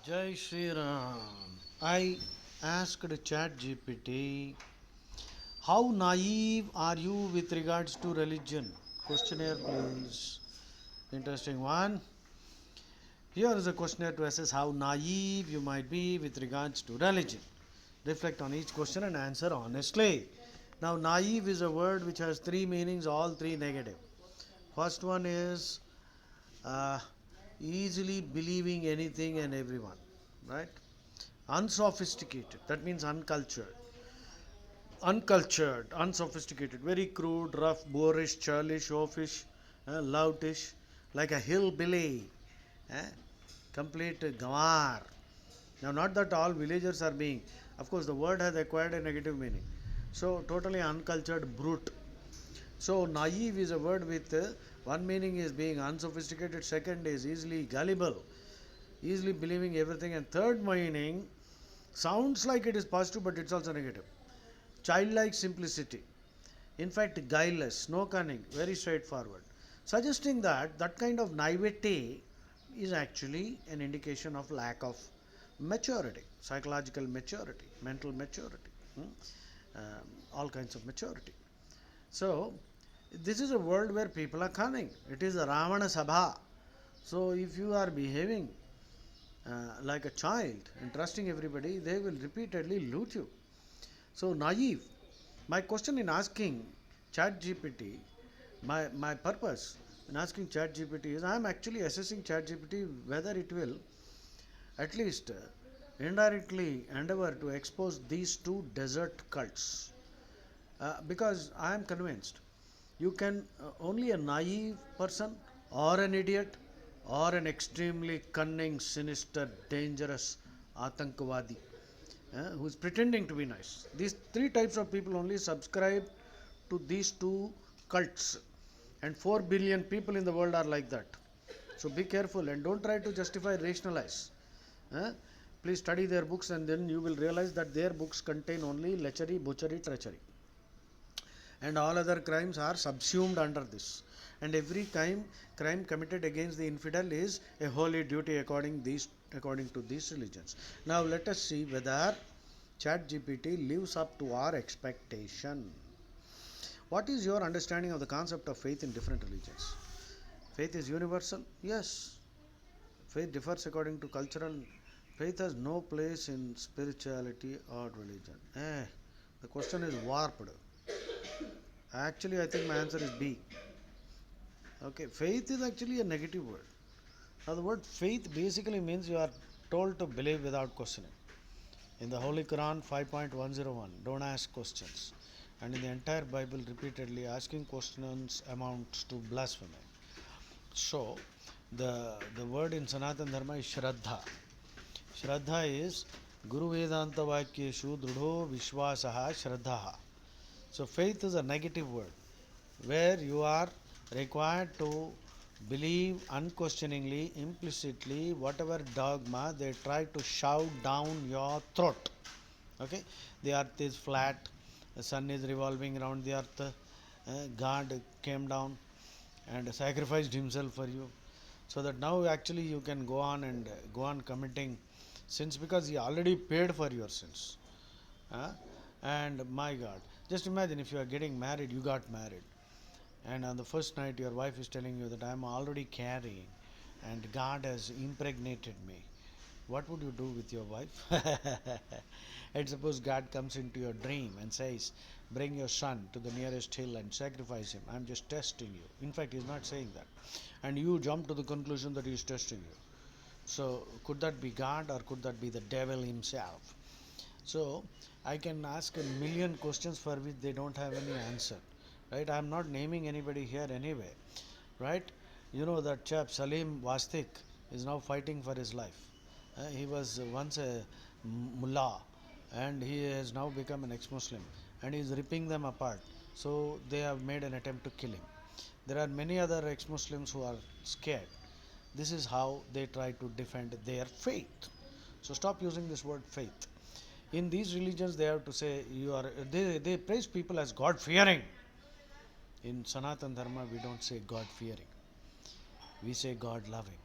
Jai Shri Ram. I asked ChatGPT, how naive are you with regards to religion? Questionnaire, please. Interesting one. Here is a questionnaire to assess how naive you might be with regards to religion. Reflect on each question and answer honestly. Now, naive is a word which has three meanings, all three negative. First one is uh, easily believing anything and everyone, right? Unsophisticated, that means uncultured. Uncultured, unsophisticated, very crude, rough, boorish, churlish, oafish, loutish, like a hillbilly, eh? Complete gawar. Now, not that all villagers are being, of course, the word has acquired a negative meaning. So, totally uncultured brute. So, naive is a word with one meaning is being unsophisticated, second is easily gullible, easily believing everything, and third meaning sounds like it is positive, but it's also negative. Childlike simplicity, in fact, guileless, no cunning, very straightforward, suggesting that that kind of naivety is actually an indication of lack of maturity, psychological maturity, mental maturity, all kinds of maturity. So, this is a world where people are cunning. It is a Ravana Sabha. So, if you are behaving like a child and trusting everybody, they will repeatedly loot you. So, naive. My question in asking ChatGPT, my purpose in asking ChatGPT is I am actually assessing ChatGPT whether it will at least indirectly endeavor to expose these two desert cults. Because I am convinced you can only a naive person or an idiot or an extremely cunning, sinister, dangerous Atankavadi who is pretending to be nice. These three types of people only subscribe to these two cults, and 4 billion people in the world are like that. So be careful and don't try to justify, rationalize. Uh, Please study their books, and then you will realize that their books contain only lechery, butchery, treachery, and all other crimes are subsumed under this. And every crime committed against the infidel is a holy duty according to these religions. Now let us see whether ChatGPT lives up to our expectation. What is your understanding of the concept of faith in different religions? Faith is universal? Yes. Faith differs according to cultural. Faith has no place in spirituality or religion. The question is warped. Actually, I think my answer is B. Okay, faith is actually a negative word. Now, the word faith basically means you are told to believe without questioning. In the Holy Quran 5.101, don't ask questions. And in the entire Bible, repeatedly asking questions amounts to blasphemy. So, the word in Sanatana Dharma is Shraddha. Shraddha is Guru Vedanta Vakyeshu Drudho Vishwasaha Shraddha. So, faith is a negative word where you are required to believe unquestioningly, implicitly, whatever dogma they try to shove down your throat. Okay, the earth is flat, the sun is revolving around the earth, God came down and sacrificed himself for you, so that now actually you can go on and go on committing sins because he already paid for your sins. Uh, and my God, just imagine if you are getting married, you got married, and on the first night your wife is telling you that I am already carrying and God has impregnated me. What would you do with your wife? And suppose God comes into your dream and says, bring your son to the nearest hill and sacrifice him. I'm just testing you. In fact, he's not saying that. And you jump to the conclusion that he's testing you. So, could that be God or could that be the devil himself? So, I can ask a million questions for which they don't have any answer. Right? I'm not naming anybody here anyway. Right? You know that chap Salim Wastik is now fighting for his life. He was once a mullah and he has now become an ex-Muslim and he is ripping them apart. So they have made an attempt to kill him. There are many other ex-Muslims who are scared. This is how they try to defend their faith. So stop using this word faith. In these religions, they have to say they praise people as God fearing. In Sanatana Dharma, we don't say God fearing. We say God loving.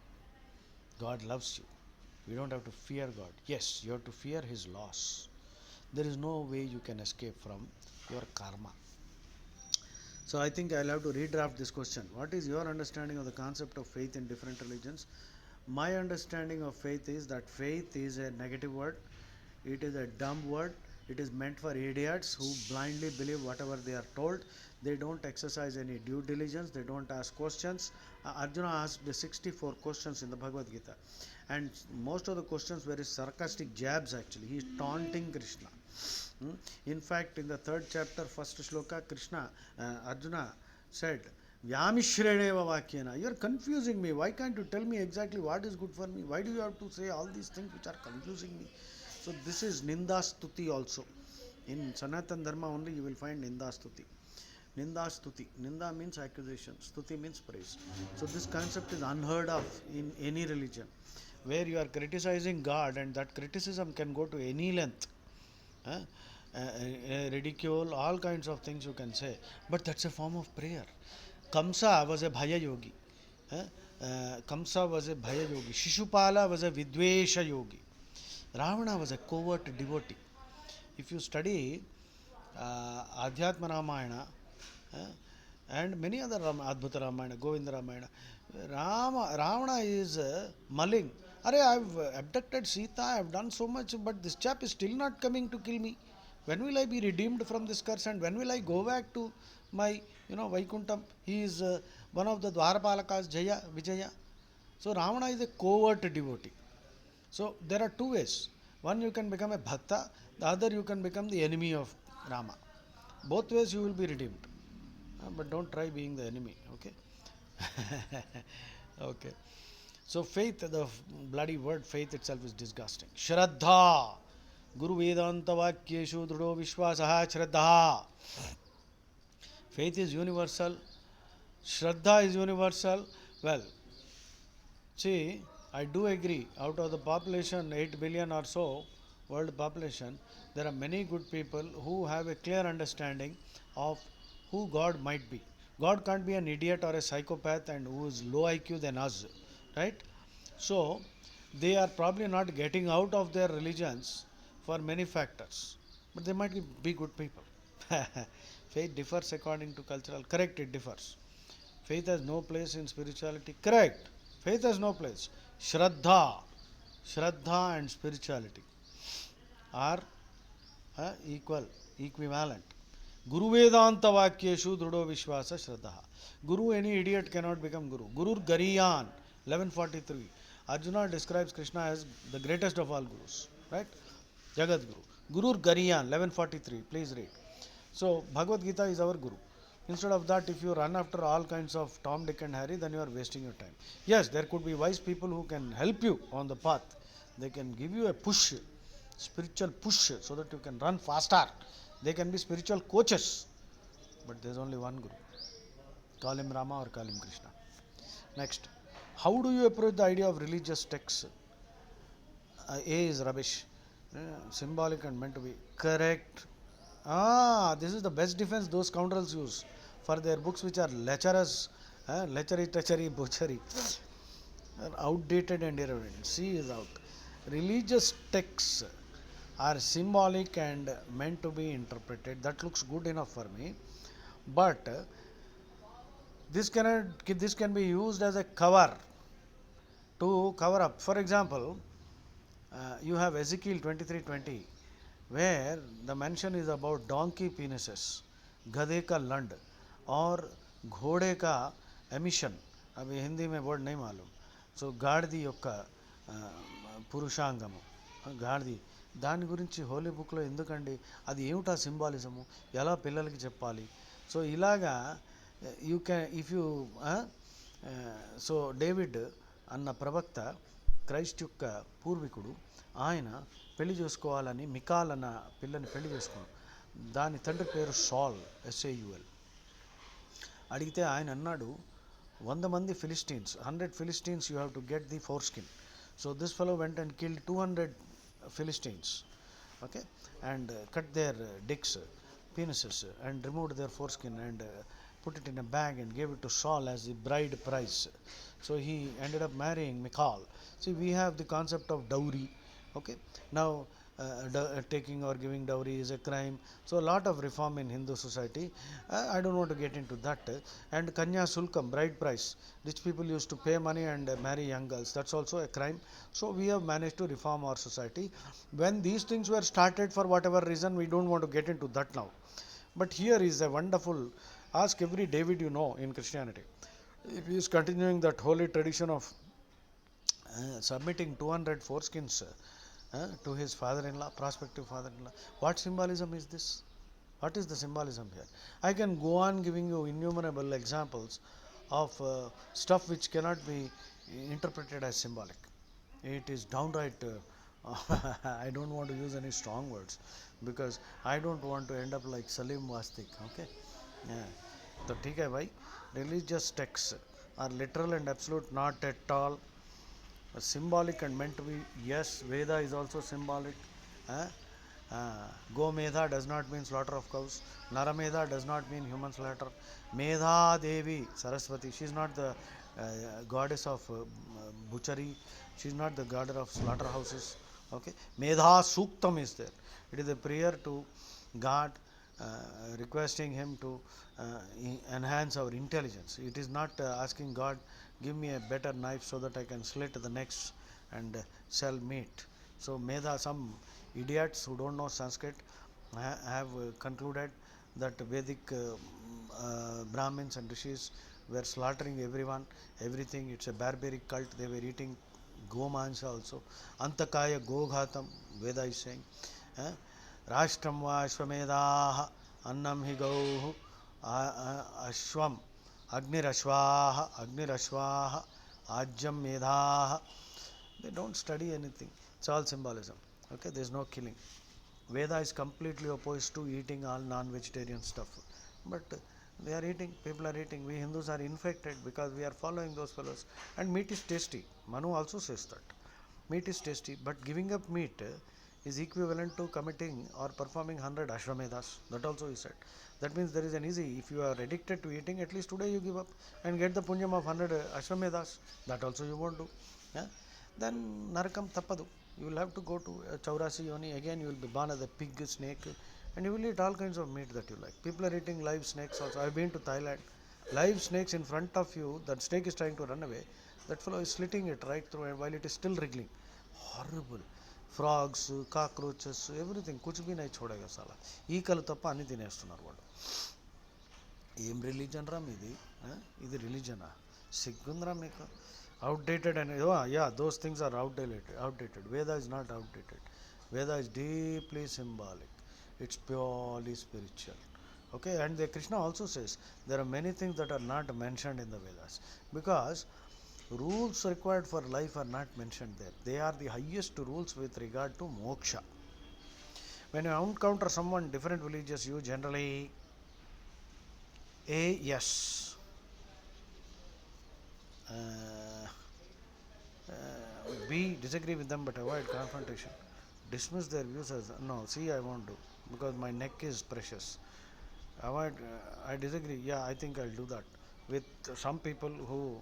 God loves you. We don't have to fear God. Yes, you have to fear His laws. There is no way you can escape from your karma. So I think I'll have to redraft this question. What is your understanding of the concept of faith in different religions? My understanding of faith is that faith is a negative word. It is a dumb word. It is meant for idiots who blindly believe whatever they are told. They don't exercise any due diligence. They don't ask questions. Arjuna asked the 64 questions in the Bhagavad Gita, and most of the questions were sarcastic jabs. Actually, he is taunting Krishna. In fact, in the third chapter, first shloka, Arjuna said, Vyamishreneva Vakyena, you are confusing me. Why can't you tell me exactly what is good for me? Why do you have to say all these things which are confusing me? So this is Ninda Stuti also. In Sanatan Dharma only you will find Ninda Stuti. Ninda Stuti. Ninda means accusation. Stuti means praise. So this concept is unheard of in any religion, where you are criticizing God, and that criticism can go to any length. Ridicule, all kinds of things you can say, but that's a form of prayer. Kamsa was a Bhaya yogi. Kamsa was a Bhaya yogi. Shishupala was a Vidvesha yogi. Ravana was a covert devotee. If you study Adhyatma Ramayana and many other Adbhuta Ramayana, Govinda Ramayana, Ravana is mulling. Are I've abducted Sita, I've done so much, but this chap is still not coming to kill me. When will I be redeemed from this curse, and when will I go back to my, Vaikuntham? He is one of the Dwarapalakas, Jaya, Vijaya. So Ravana is a covert devotee. So there are two ways. One, you can become a bhakta, the other, you can become the enemy of Rama. Both ways you will be redeemed. But don't try being the enemy, okay? Okay. So faith, the bloody word faith itself is disgusting. Shraddha. Guru Vedanta Vakyeshu Drudo Vishwasaha Shraddha. Faith is universal. Shraddha is universal. Well, see, I do agree. Out of the population, 8 billion or so, world population, there are many good people who have a clear understanding of who God might be. God can't be an idiot or a psychopath and who is low IQ than us, right? So, they are probably not getting out of their religions for many factors, but they might be good people. Faith differs according to cultural. Correct, it differs. Faith has no place in spirituality. Correct. Faith has no place. Shraddha and spirituality are equivalent. Guru Vedanta Vakyeshu Drudo Vishwasa Shraddha. Guru, any idiot cannot become Guru. Gurur Gariyan, 1143. Arjuna describes Krishna as the greatest of all Gurus, right? Jagat Guru. Gurur Gariyan, 1143. Please read. So, Bhagavad Gita is our Guru. Instead of that, if you run after all kinds of Tom, Dick and Harry, then you are wasting your time. Yes, there could be wise people who can help you on the path. They can give you a push, spiritual push, so that you can run faster. They can be spiritual coaches. But there is only one Guru. Call him Rama or call him Krishna. Next, how do you approach the idea of religious texts? A is rubbish. Symbolic and meant to be. Correct. This is the best defense those scoundrels use for their books which are lecherous, lechery, treachery, butchery, outdated and irrelevant. C is out. Religious texts are symbolic and meant to be interpreted. That looks good enough for me. But this can be used as a cover to cover up. For example, you have Ezekiel 23:20, where the mention is about donkey penises, गधे का लंड और घोड़े का emission. अभी हिंदी में word नहीं मालूम. So గాడిది యొక్క పురుషాంగము, గాడిది, దాని గురించి హోలీ బుక్లో ఎందుకండి, అది ఏమిటా సింబాలిజము, ఎలా పిల్లలకి చెప్పాలి. సో ఇలాగా you can if you so David అన్న ప్రవక్త క్రైస్ట్ యొక్క పూర్వీకుడు, ఆయన పెళ్లి చేసుకోవాలని మికాల్ అన్న పిల్లని పెళ్లి చేసుకున్నాడు. దాని తండ్రి పేరు సాల్, SAUL. అడిగితే ఆయన అన్నాడు, 100 మంది Philistines, 100 Philistines you have to get the foreskin. So this fellow went and killed 200 Philistines, okay, and cut their dicks, penises, and removed their foreskin and put it in a bag and gave it to Saul as the bride price. So he ended up marrying Michal. See, we have the concept of dowry. Okay, now taking or giving dowry is a crime. So a lot of reform in Hindu society. I don't want to get into that. And Kanya Sulkam, bride price. Rich people used to pay money and marry young girls. That's also a crime. So we have managed to reform our society. When these things were started, for whatever reason, we don't want to get into that now. But here is a wonderful, ask every David you know in Christianity. If he is continuing that holy tradition of submitting 200 foreskins to his father-in-law, prospective father-in-law, what symbolism is this? What is the symbolism here? I can go on giving you innumerable examples of stuff which cannot be interpreted as symbolic. It is downright, I don't want to use any strong words because I don't want to end up like Salim Wastik. Okay? Yeah. So, ठीक है भाई, religious texts are literal and absolute, not at all symbolic and meant to be. Yes, Veda is also symbolic. Uh, Gomedha does not mean slaughter of cows. Naramedha does not mean human slaughter. Medha Devi, Saraswati, she is not the goddess of butchery. She is not the goddess of slaughterhouses. Okay, Medha Suktam is there. It is a prayer to God, requesting Him to enhance our intelligence. It is not asking God, give me a better knife so that I can slit the necks and sell meat. So, Medha, some idiots who don't know Sanskrit have concluded that Vedic Brahmins and Rishis were slaughtering everyone, everything. It's a barbaric cult. They were eating Gomansha also. Antakaya Goghatam, Veda is saying. Rashtram va Ashwamedaha Annam hi Gauhu Ashwam Agnirashvaha Ajyam Medhaha. They don't study anything. It's all symbolism. Okay, there's no killing. Veda is completely opposed to eating all non-vegetarian stuff. But they are eating, people are eating. We Hindus are infected because we are following those fellows. And meat is tasty. Manu also says that. Meat is tasty, but giving up meat is equivalent to committing or performing 100 Ashwamedas. That also is said. That means there is an easy, if you are addicted to eating, at least today you give up and get the punyam of 100 Ashwamedas. That also you won't do. Yeah? Then Narakam Tapadu. You will have to go to Chaurasi Yoni. Again, you will be born as a pig, snake, and you will eat all kinds of meat that you like. People are eating live snakes also. I have been to Thailand. Live snakes in front of you, that snake is trying to run away. That fellow is slitting it right through while it is still wriggling. Horrible. Frogs, cockroaches, everything. कुछ भी नहीं छोड़ेगा साला. ఈకలు తప్ప అన్ని తినేస్తున్నారు వాళ్ళు. ఏం రిలీజన్ రా మీది? ఇది రిలీజనా? సిగ్గుందిరా మీకు? Outdated and yeah, those things are outdated. Veda is not outdated. Veda is deeply symbolic. It's purely spiritual. Okay, and the Krishna also says there are many things that are not mentioned in the Vedas because rules required for life are not mentioned there. They are the highest rules with regard to moksha. When you encounter someone different religious, you generally A yes. B disagree with them but avoid confrontation. Dismiss their views as no, see, I won't do because my neck is precious. Avoid, I disagree. Yeah, I think I'll do that with some people who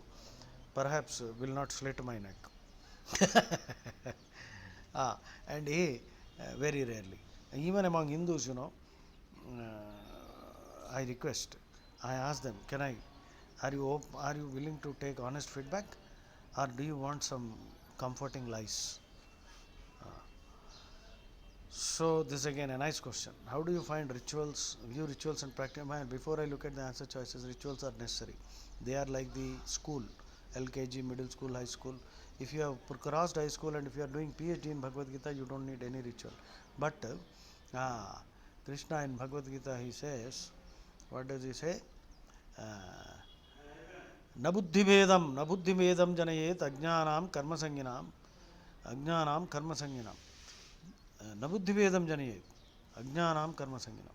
perhaps will not slit my neck. And A, very rarely. Even among Hindus, I request, I ask them, are you willing to take honest feedback or do you want some comforting lies? So this is again a nice question. How do you find rituals, view rituals and practice? Before I look at the answer choices, rituals are necessary. They are like the school, LKG, middle school, high school. If you have crossed high school and if you are doing PhD in Bhagavad Gita, you don't need any ritual. But Krishna in Bhagavad Gita, he says, what does he say? Nabuddhibedam janayet ajnanam karmasanginam Nabuddhibedam janayet ajnanam karmasanginam.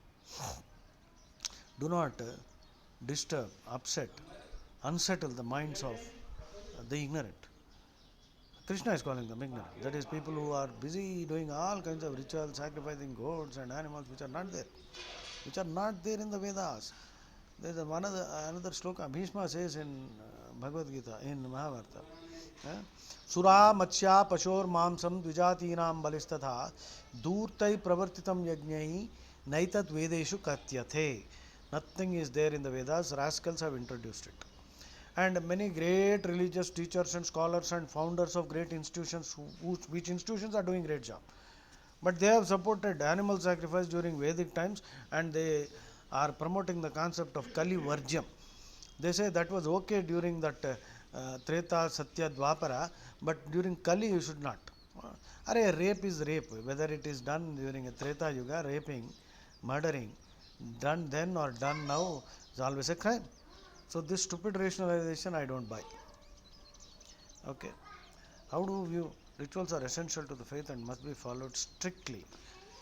Do not disturb, upset, unsettle the minds of the ignorant. Krishna is calling them ignorant. That is, people who are busy doing all kinds of rituals, sacrificing goats and animals which are not there in the Vedas. There is another sloka Bhishma says in Bhagavad Gita, in Mahabharata. Sura Matsya Pashor Mamsam Dvijatinam Balistatha Durtai Pravartitam Yajnai Naitat Vedeshu Katyathe. Nothing is there in the Vedas, rascals have introduced it. And many great religious teachers and scholars and founders of great institutions, which institutions are doing great job. But they have supported animal sacrifice during Vedic times, and they are promoting the concept of Kali Varjam. They say that was okay during that Treta, Satya, Dwapara, but during Kali you should not. Rape is rape, whether it is done during a Treta Yuga, raping, murdering, done then or done now, is always a crime. So this stupid rationalization I don't buy. Okay. How do you? Rituals are essential to the faith and must be followed strictly.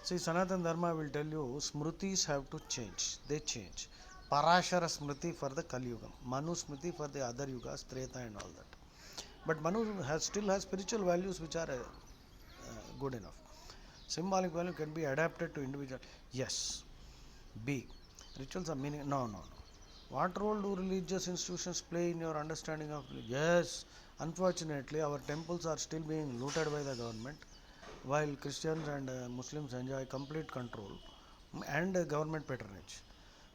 See, Sanatan Dharma will tell you Smritis have to change. They change. Parashara Smriti for the Kali Yuga, Manu Smriti for the other Yugas, Treta and all that. But Manu still has spiritual values which are good enough. Symbolic value can be adapted to individual. Yes. B. Rituals are meaning. No, no, no. What role do religious institutions play in your understanding of religion? Yes. Unfortunately, our temples are still being looted by the government, while Christians and Muslims enjoy complete control and government patronage.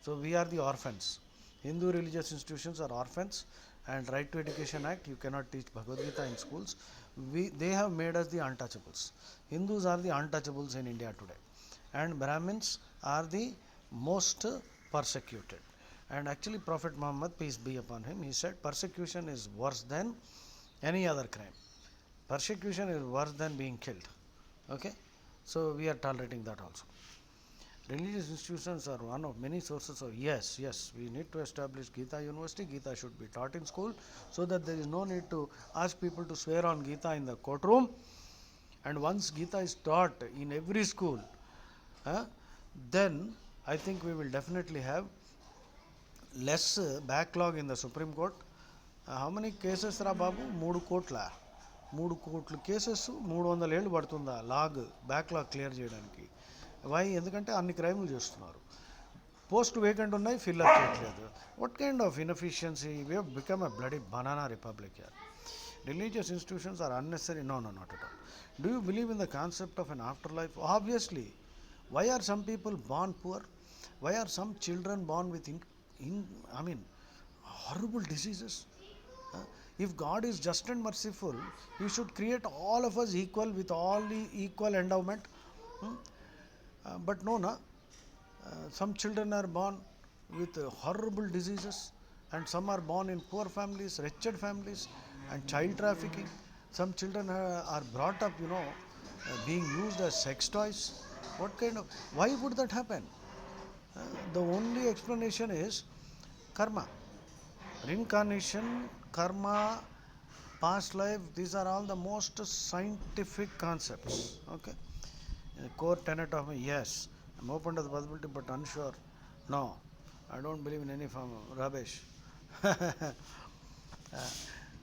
So we are the orphans. Hindu religious institutions are orphans, and Right to Education Act, you cannot teach Bhagavad Gita in schools. They have made us the untouchables. Hindus are the untouchables in India today, and Brahmins are the most persecuted. And actually Prophet Muhammad, peace be upon him, he said persecution is worse than any other crime. Persecution is worse than being killed. Okay, so we are tolerating that also. Religious institutions are one of many sources of yes, we need to establish Gita University. Gita should be taught in school so that there is no need to ask people to swear on Gita in the courtroom. And once Gita is taught in every school, then I think we will definitely have less backlog in the Supreme Court. How many cases రా బాబు 3 కోట్ల cases 300 ఏళ్ళు పడుతుందా backlog clear చేయడానికి. Why? ఎందుకంటే అన్ని క్రైములు చేస్తున్నారు. Post vacant ఉన్నాయి, filler చేయట్లేదు. What kind of inefficiency? We have become a bloody banana republic here. Religious institutions are unnecessary. No, not at all. Do you believe in the concept of an afterlife? Obviously. Why are some people born poor? Why are some children born with horrible diseases? If God is just and merciful, He should create all of us equal with all the equal endowment. But no, some children are born with horrible diseases, and some are born in poor families, wretched families, and child trafficking. Some children are brought up, being used as sex toys. What kind of? Why would that happen? The only explanation is karma, reincarnation, karma, past life. These are all the most scientific concepts. Okay, core tenet of me. Yes, I'm open to the possibility, but unsure. No, I don't believe in any form of rubbish.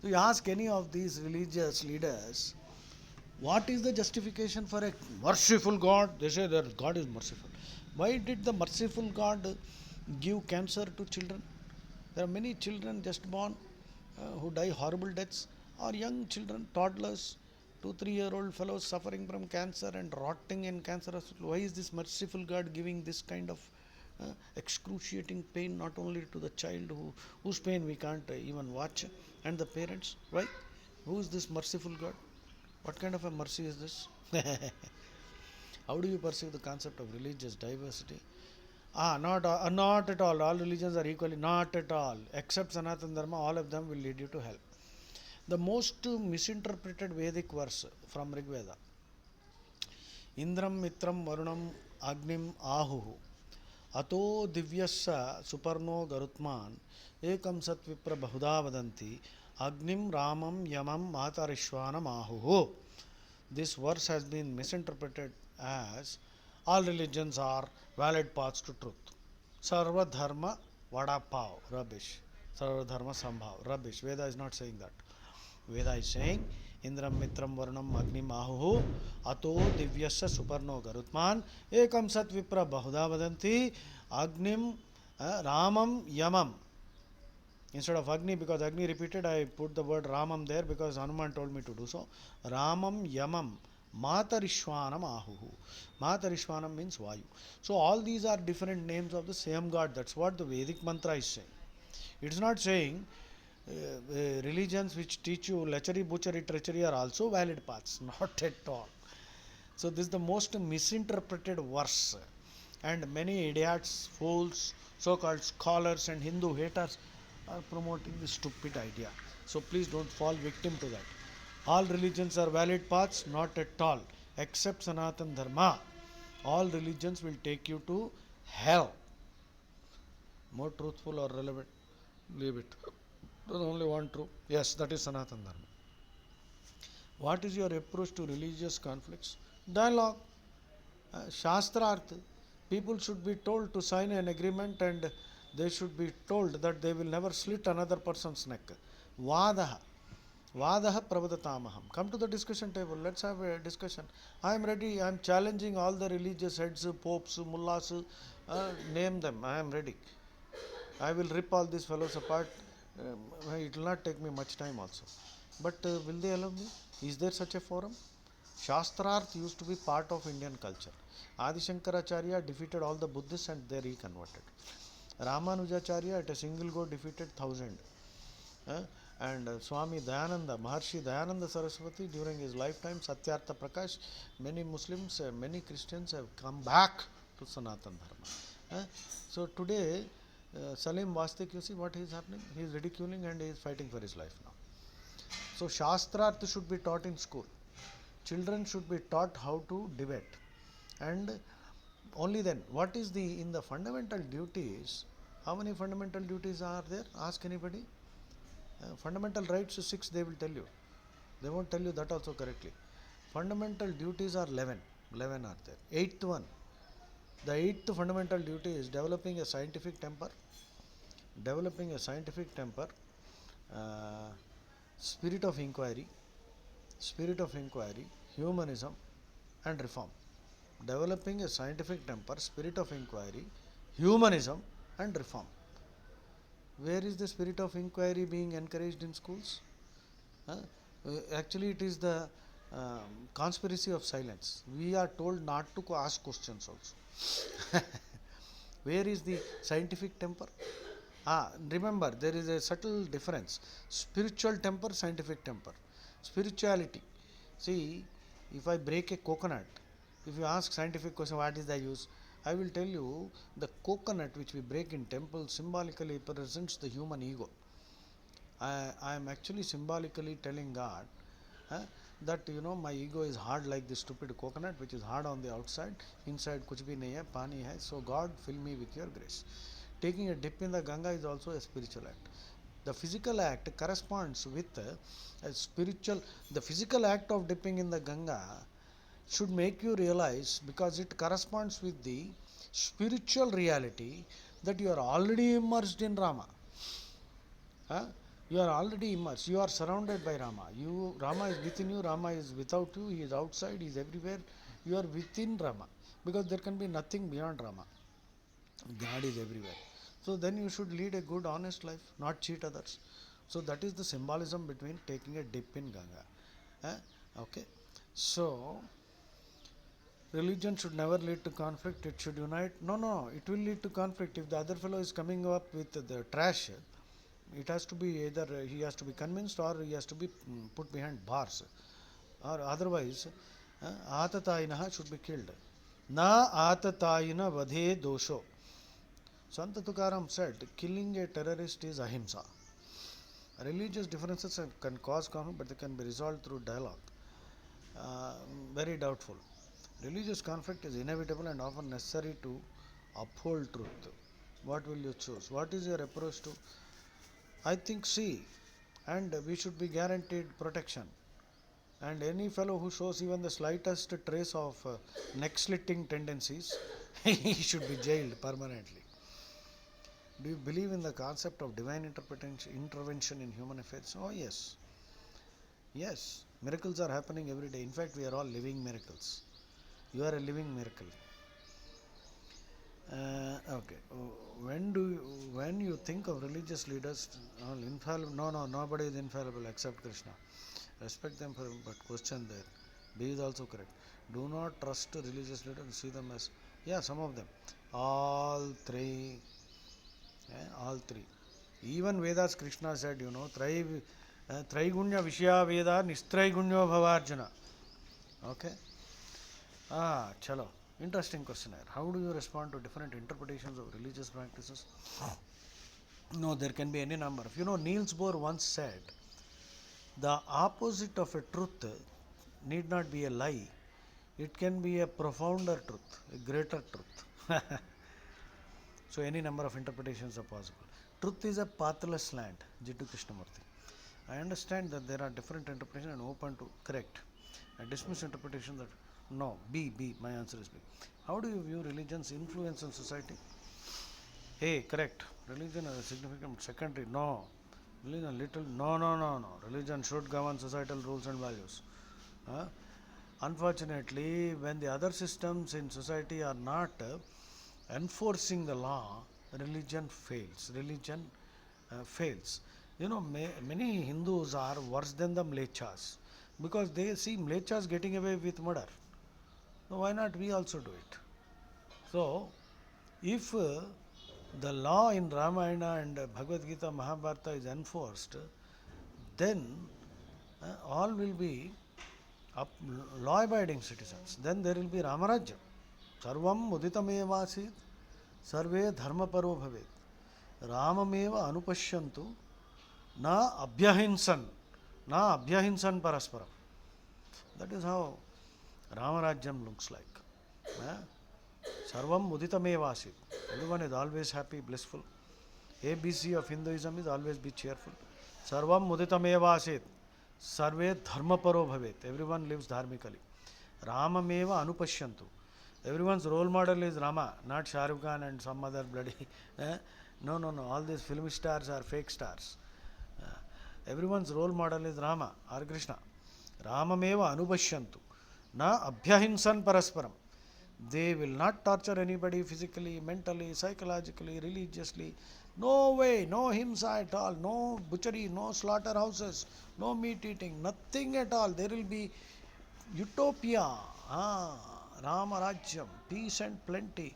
You ask any of these religious leaders, what is the justification for a merciful God? They say that God is merciful. Why did the merciful God give cancer to children? There are many children just born who die horrible deaths, or young children, toddlers, 2-3-year-old fellows suffering from cancer and rotting in cancer hospital. Why is this merciful God giving this kind of excruciating pain not only to the child whose pain we can't even watch, and the parents? Why? Who is this merciful God? What kind of a mercy is this? How do you perceive the concept of religious diversity? Not at all. All religions are equally. Not at all. Except Sanatana Dharma, all of them will lead you to hell. The most misinterpreted Vedic verse from Rig Veda. Indram Mitram Varunam Agnim Ahuhu Ato Divyassa Suparno Garutman Ekam Sat Vipra Bahuda Vadanti Agnim Ramam Yamam Matarishwanam Ahuhu. This verse has been misinterpreted as all religions are valid paths to truth. Sarva Dharma Vada Pav. Rubbish. Sarva Dharma Sambhav. Rubbish. Veda is not saying that. Veda is saying Indram Mitram Varunam Agnim Ahuhu Ato Divyasya Suparno Garutman Ekam Sat Vipra Bahuda Vadanti Agnim Ramam Yamam. Instead of Agni, because Agni repeated, I put the word Ramam there because Hanuman told me to do so. Ramam Yamam Matarishwanam Ahuhu. Matarishwanam means Vayu. So all these are different names of the same God. That's what the Vedic mantra is saying. It's not saying religions which teach you lechery, butchery, treachery are also valid paths. Not at all. So this is the most misinterpreted verse, and many idiots, fools, so-called scholars and Hindu haters are promoting this stupid idea. So please don't fall victim to that. All religions are valid paths, not at all, except Sanatan Dharma. All religions will take you to hell. More truthful or relevant? Leave it. There's only one true. Yes, that is Sanatan Dharma. What is your approach to religious conflicts? Dialogue. Shastrarth. People should be told to sign an agreement and they should be told that they will never slit another person's neck. Vadaha. Vadaha pravadatamaham. Come to the discussion table. Let's have a discussion. I am ready. I am challenging all the religious heads, popes, mullahs. Name them. I am ready. I will rip all these fellows apart. It will not take me much time also. But will they allow me? Is there such a forum? Shastrarth used to be part of Indian culture. Adi Shankaracharya defeated all the Buddhists and they reconverted. Ramanujacharya at a single go defeated 1,000. And Swami Dayananda, Maharshi Dayananda Saraswati during his lifetime, Satyartha Prakash, many Muslims, many Christians have come back to Sanatan Dharma. So today, Salim Vastik, you see what is happening? He is ridiculing and he is fighting for his life now. So Shastrarth should be taught in school. Children should be taught how to debate. And only then, what is in the fundamental duties, how many fundamental duties are there? Ask anybody. Fundamental rights 6, they will tell you. They won't tell you that also correctly. Fundamental duties are 11. 11 are there. Eighth one. The eighth fundamental duty is developing a scientific temper. Developing a scientific temper. Spirit of inquiry. Spirit of inquiry. Humanism and reform. Developing a scientific temper, spirit of inquiry, humanism and reform. Where is the spirit of inquiry being encouraged in schools? Actually, it is the conspiracy of silence. We are told not to ask questions also. Where is the scientific temper? Remember, there is a subtle difference. Spiritual temper, scientific temper. Spirituality. See, if I break a coconut, if you ask scientific question, what is the use? I will tell you, the coconut which we break in temple symbolically represents the human ego. I am actually symbolically telling God that my ego is hard like this stupid coconut which is hard on the outside, inside kuch bhi nahi hai, pani hai, so God fill me with your grace. Taking a dip in the Ganga is also a spiritual act. The physical act corresponds with a spiritual, the physical act of dipping in the Ganga should make you realize, because it corresponds with the spiritual reality, that you are already immersed in Rama. You are already immersed. You are surrounded by Rama. Rama is within you. Rama is without you. He is outside. He is everywhere. You are within Rama, because there can be nothing beyond Rama. God is everywhere. So then you should lead a good, honest life, not cheat others. So that is the symbolism between taking a dip in Ganga. Okay. So religion should never lead to conflict. It should unite. No, it will lead to conflict. If the other fellow is coming up with the trash, it has to be either he has to be convinced or he has to be put behind bars, or otherwise atatayinaha should be killed. Na atatayina vadhe dosho. Sant Tukaram said, killing a terrorist is ahimsa. Religious differences can cause conflict, but they can be resolved through dialogue. Very doubtful. Religious conflict is inevitable and often necessary to uphold truth. What will you choose? What is your approach to? I think C, and we should be guaranteed protection. And any fellow who shows even the slightest trace of neck slitting tendencies, he should be jailed permanently. Do you believe in the concept of divine intervention in human affairs? Oh, yes. Yes, miracles are happening every day. In fact, we are all living miracles. You are a living miracle. Okay. When you think of religious leaders, all infallible? No, no, nobody is infallible except Krishna. Respect them for, but question there. B is also correct. Do not trust religious leaders and see them as, yeah, some of them. All three, all three. Even Vedas, Krishna said, Traigunya Vishya Veda Nistraigunya Bhavarjuna. Okay. Chalo. Interesting questionnaire. How do you respond to different interpretations of religious practices? No, there can be any number. Niels Bohr once said, the opposite of a truth need not be a lie. It can be a profounder truth, a greater truth. So, any number of interpretations are possible. Truth is a pathless land, Jiddu Krishnamurti. I understand that there are different interpretations and open to correct. I dismiss interpretation that no, B, my answer is B. How do you view religion's influence on society? A, correct. Religion is a significant secondary. No. Religion little. No. Religion should govern societal rules and values. Unfortunately, when the other systems in society are not enforcing the law, religion fails. Religion fails. Many Hindus are worse than the Mlechas because they see Mlechas getting away with murder. So why not we also do it? So, if the law in Ramayana and Bhagavad Gita, Mahabharata is enforced, then all will be law-abiding citizens. Then there will be Ramarajya. Sarvam muditamevasit sarve dharmaparo bhavet. Ramameva anupashyantu na abhyahinsan parasparam. That is how Ramarajyam looks like. Sarvam muditamevasit. Everyone is always happy, blissful. ABC of Hinduism is always be cheerful. Sarvam muditamevasit. Sarve dharmaparo bhavet. Everyone lives dharmically. Ramameva anupashyantu. Everyone's role model is Rama, not Shah Rukh Khan and some other bloody. No. All these film stars are fake stars. Everyone's role model is Rama or Krishna. Ramameva anupashyantu. Na abhyahinsan parasparam. They will not torture anybody physically, mentally, psychologically, religiously. No way, no himsa at all, no butchery, no slaughterhouses, no meat eating, nothing at all. There will be utopia, Ramarajyam, peace and plenty.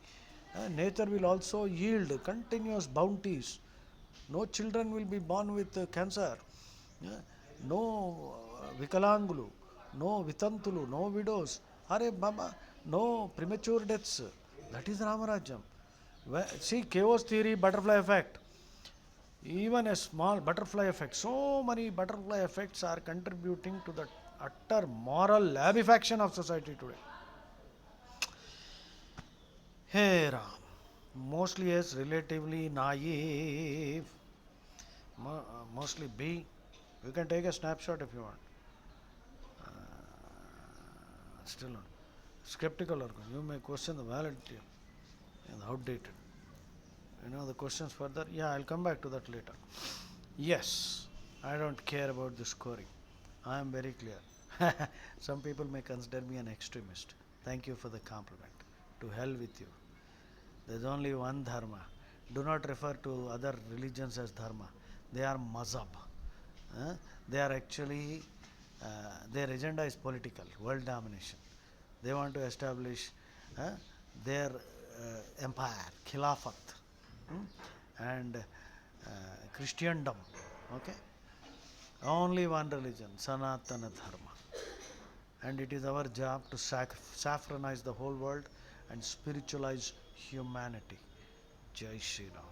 Nature will also yield continuous bounties. No children will be born with cancer. No Vikalangulu, no Vitantulu, no widows. Hare Baba, no premature deaths. That is Ramarajyam. See, chaos theory, butterfly effect. Even a small butterfly effect. So many butterfly effects are contributing to the utter moral labifaction of society today. Hey Ram. Mostly as relatively naive. Mostly B. You can take a snapshot if you want. Still not. Skeptical or you may question the validity and outdated. The questions further. Yeah, I'll come back to that later. Yes, I don't care about the scoring. I am very clear. Some people may consider me an extremist. Thank you for the compliment. To hell with you. There's only one dharma. Do not refer to other religions as dharma. They are mazhab. They are actually, their agenda is political, world domination. They want to establish their empire, Khilafat, and Christendom. Okay? Only one religion, Sanatana Dharma. And it is our job to saffronize the whole world and spiritualize humanity. Jai Shri Ram.